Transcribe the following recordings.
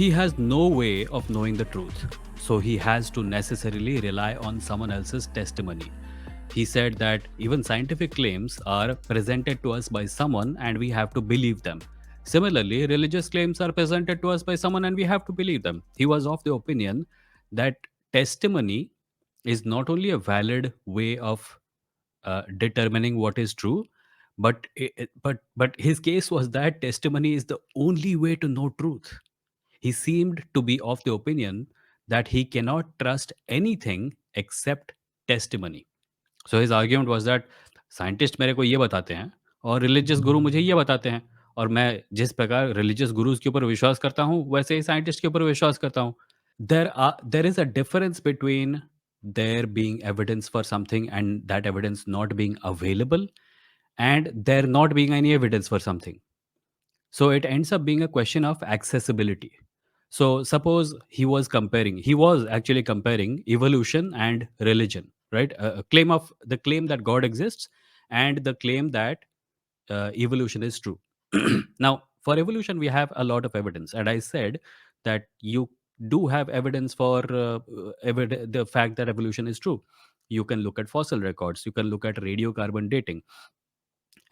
he has no way of knowing the truth, so he has to necessarily rely on someone else's testimony. He said that even scientific claims are presented to us by someone and we have to believe them. Similarly, religious claims are presented to us by someone and we have to believe them. He was of the opinion that testimony is not only a valid way of determining what is true, but his case was that testimony is the only way to know truth. He seemed to be of the opinion that he cannot trust anything except testimony. So his argument was that scientist मेरे को ये बताते हैं और religious गुरु मुझे ये बताते हैं, और मैं जिस प्रकार रिलीजियस गुरुज के ऊपर विश्वास करता हूँ वैसे ही साइंटिस्ट के ऊपर विश्वास करता हूँ. There is a difference between there being evidence for something and that evidence not being available, and there not being any evidence for something. So it ends up being a question of accessibility. So suppose he was actually comparing evolution and religion, right? A claim that God exists and the claim that evolution is true. Now, for evolution, we have a lot of evidence, and I said that you do have evidence for the fact that evolution is true. You can look at fossil records, you can look at radiocarbon dating,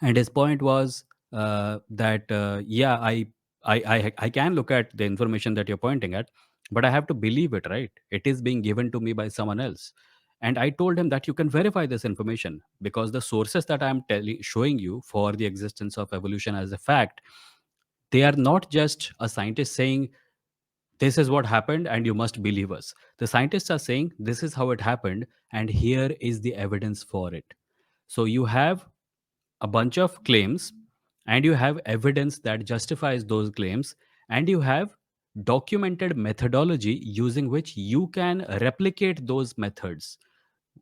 and his point was that yeah, I can look at the information that you're pointing at, but I have to believe it, right? It is being given to me by someone else. And I told him that you can verify this information because the sources that I'm showing you for the existence of evolution as a fact, they are not just a scientist saying this is what happened and you must believe us. The scientists are saying this is how it happened and here is the evidence for it. So you have a bunch of claims and you have evidence that justifies those claims, and you have documented methodology using which you can replicate those methods,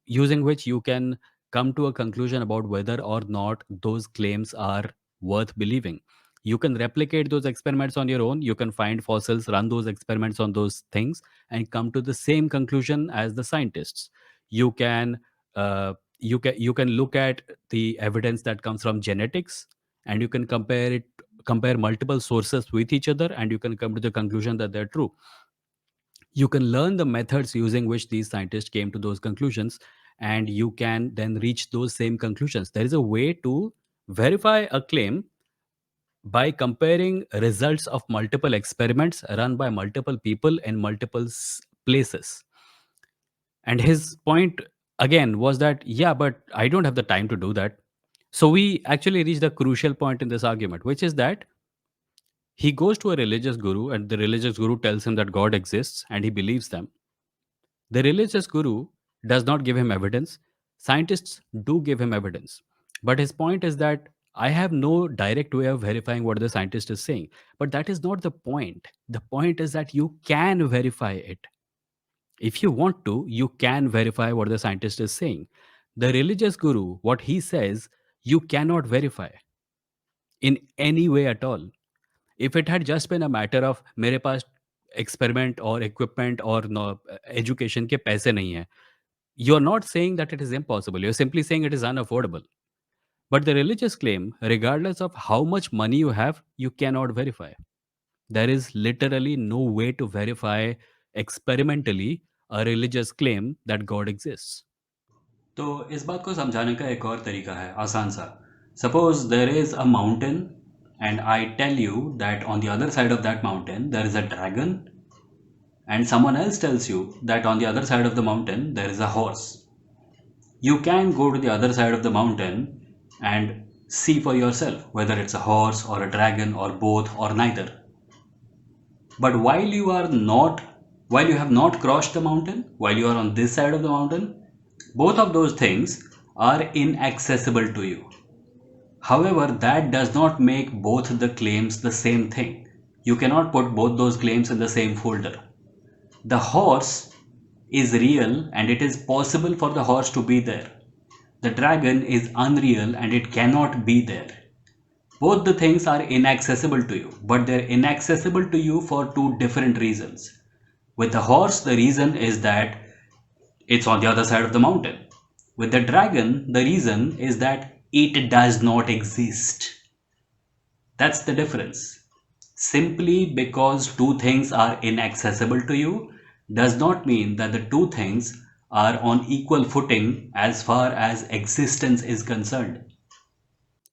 using which you can come to a conclusion about whether or not those claims are worth believing. You can replicate those experiments on your own. You can find fossils, run those experiments on those things, and come to the same conclusion as the scientists. You can you can look at the evidence that comes from genetics, and you can compare multiple sources with each other, and you can come to the conclusion that they're true. You can learn the methods using which these scientists came to those conclusions, and you can then reach those same conclusions. There is a way to verify a claim by comparing results of multiple experiments run by multiple people in multiple places. And his point again was that, yeah, but I don't have the time to do that. So we actually reached a crucial point in this argument, which is that he goes to a religious guru, and the religious guru tells him that God exists, and he believes them. The religious guru does not give him evidence. Scientists do give him evidence. But his point is that I have no direct way of verifying what the scientist is saying. But that is not the point. The point is that you can verify it. If you want to, you can verify what the scientist is saying. The religious guru, what he says, you cannot verify in any way at all. If it had just been a matter of मेरे पास experiment or equipment or no, education के पैसे नहीं है, you're not saying that it is impossible. You're simply saying it is unaffordable. But the religious claim, regardless of how much money you have, you cannot verify. There is literally no way to verify experimentally a religious claim that God exists. तो इस बात को समझाने का एक और तरीका है आसान सा. Suppose there is a mountain and I tell you that on the other side of that mountain there is a dragon, and someone else tells you that on the other side of the mountain there is a horse. You can go to the other side of the mountain and see for yourself whether it's a horse or a dragon or both or neither. But while you have not crossed the mountain, while you are on this side of the mountain, both of those things are inaccessible to you. However, that does not make both the claims the same thing. You cannot put both those claims in the same folder. The horse is real and it is possible for the horse to be there. The dragon is unreal and it cannot be there. Both the things are inaccessible to you, but they're inaccessible to you for two different reasons. With the horse, the reason is that it's on the other side of the mountain. With the dragon, the reason is that it does not exist. That's the difference. Simply because two things are inaccessible to you does not mean that the two things are on equal footing as far as existence is concerned.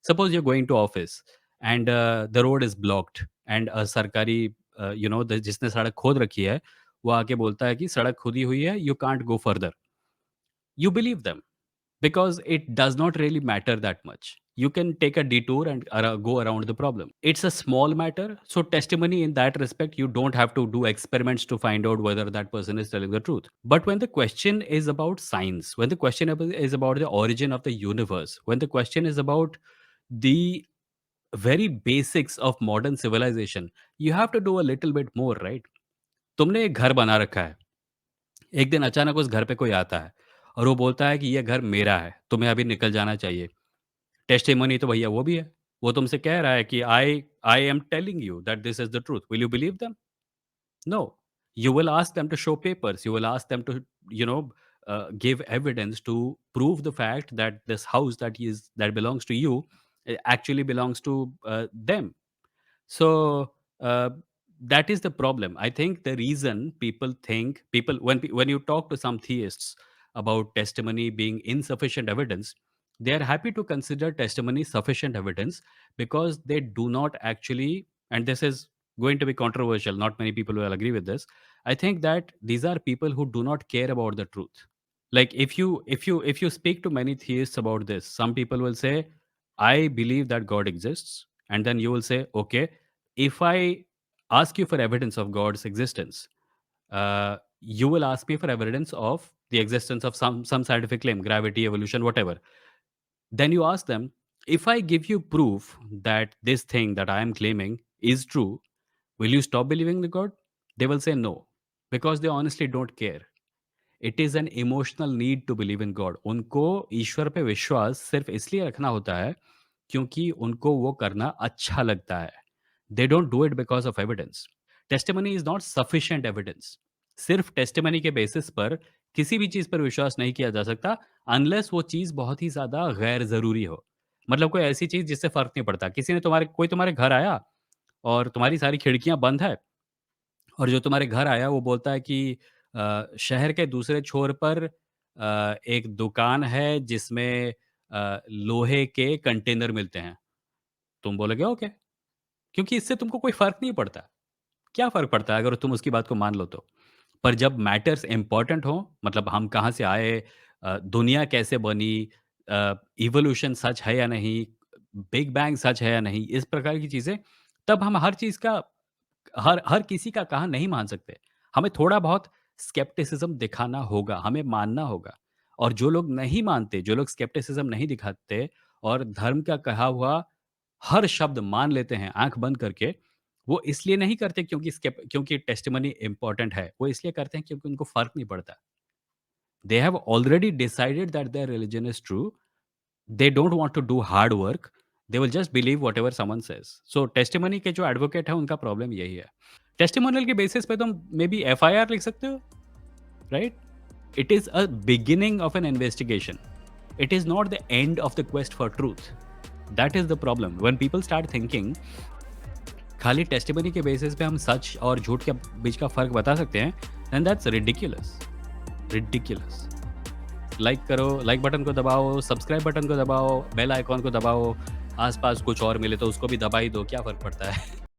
Suppose you're going to office and the road is blocked and a सरकारी जिसने सड़क खोद रखी है वो आके बोलता है कि सड़क खुदी हुई है, you can't go further. You believe them because it does not really matter that much. You can take a detour and go around the problem. It's a small matter. So, testimony in that respect, you don't have to do experiments to find out whether that person is telling the truth. But when the question is about science, when the question is about the origin of the universe, when the question is about the very basics of modern civilization, you have to do a little bit more, right? तुमने एक घर बना रखा है, एक दिन अचानक उस घर पे कोई आता है और वो बोलता है कि ये घर मेरा है, तुम्हें अभी निकल जाना चाहिए। टेस्टिमनी तो भैया वो भी है। वो तुमसे कह रहा है कि I I am telling you that this is the truth. Will you believe them? No. You will ask them to show papers. You will ask them to, you know, give evidence to prove the fact that this house that belongs to you actually belongs to them. So that is the problem. I think the reason people when you talk to some theists about testimony being insufficient evidence, they are happy to consider testimony sufficient evidence because they do not actually, and this is going to be controversial. Not many people will agree with this. I think that these are people who do not care about the truth. Like if you speak to many theists about this, some people will say, I believe that God exists, and then you will say, okay, if I ask you for evidence of God's existence, you will ask me for evidence of the existence of some scientific claim, gravity, evolution, whatever. Then you ask them, if I give you proof that this thing that I am claiming is true, will you stop believing the God? They will say no, because they honestly don't care. It is an emotional need to believe in God. उनको ईश्वर पे विश्वास सिर्फ इसलिए रखना होता है क्योंकि उनको वो करना अच्छा लगता है। They don't do it because of evidence. Testimony is not sufficient evidence. सिर्फ टेस्टिमनी के बेसिस पर किसी भी चीज़ पर विश्वास नहीं किया जा सकता अनलेस वो चीज़ बहुत ही ज़्यादा गैर ज़रूरी हो। मतलब कोई ऐसी चीज़ जिससे फ़र्क नहीं पड़ता। किसी ने तुम्हारे घर आया और तुम्हारी सारी खिड़कियाँ बंद है और जो तुम्हारे घर आया वो बोलता है कि शहर के दूसरे छोर पर एक दुकान है जिसमें लोहे के कंटेनर मिलते हैं। तुम बोलोगे ओके, क्योंकि इससे तुमको कोई फ़र्क नहीं पड़ता। क्या फ़र्क पड़ता है अगर तुम उसकी बात को मान लो तो? पर जब मैटर्स इम्पोर्टेंट हों, मतलब हम कहाँ से आए, दुनिया कैसे बनी, इवोल्यूशन सच है या नहीं, बिग बैंग सच है या नहीं, इस प्रकार की चीज़ें, तब हम हर चीज़ का हर हर किसी का कहा नहीं मान सकते। हमें थोड़ा बहुत स्केप्टिसिज़्म दिखाना होगा, हमें मानना होगा। और जो लोग नहीं मानते, जो लोग स्केप्टिसिज़्म नहीं दिखाते और धर्म का कहा हुआ हर शब्द मान लेते हैं आँख बंद करके, वो इसलिए नहीं करते क्योंकि टेस्टिमनी इम्पोर्टेंट है, वो इसलिए करते हैं क्योंकि उनको फ़र्क नहीं पड़ता। They have already decided that their religion is true, they don't want to do hard work, they will just believe whatever someone says. So testimony के जो एडवोकेट हैं, उनका प्रॉब्लम यही है। टेस्टिमोनियल के बेसिस पे तुम मे बी एफआईआर लिख सकते हो, right? It is a beginning of N investigation. It is not the end of the quest for truth. That is the problem. When people start thinking खाली testimony के basis पे हम सच और झूठ के बीच का फ़र्क बता सकते हैं, then that's ridiculous, ridiculous. Like करो, लाइक बटन को दबाओ, सब्सक्राइब बटन को दबाओ, बेल आइकॉन को दबाओ, आस-पास कुछ और मिले तो उसको भी दबा ही दो, क्या फ़र्क पड़ता है?